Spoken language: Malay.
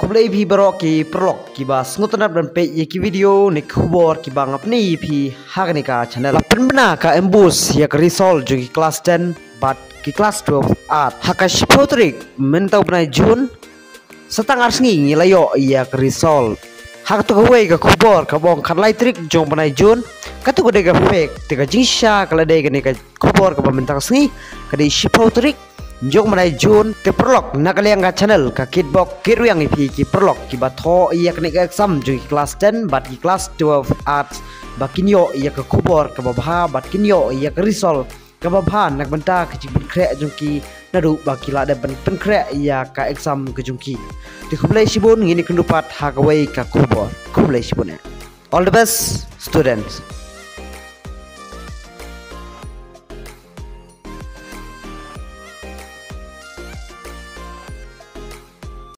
Kublai phi barok ki prolog ki ba sngutana dan pe ye ki video ni khubor ki bang apni phi hagni ka channel pen bana ka embus ya ka result jo ki class 10 but ki class 12 art haka shipotrik mentau bnai jun satang arsngi ngilayo ya ka result hak to we ka khubor ka bong khan lai trik jong bnai jun ka to de ka fake te ka jingsha kala de ka ni ka khubor ka mentang sngi ka di shipotrik jong manai jun te prolog nakaliang ka channel ka kitbok kiruyang ipi ki prolog ki batho iyak ni exam jung class 10 but ki class 12 arts bakinyo iyak ka khubor ka babha but kinyo iyak result ka babha nak benta ka jibin kre jung ki nadu bakila da pen kre iyak ka exam ka jung ki te khublai sibun ngini kendupat hakawai ka khubor khublai sibun all the best students.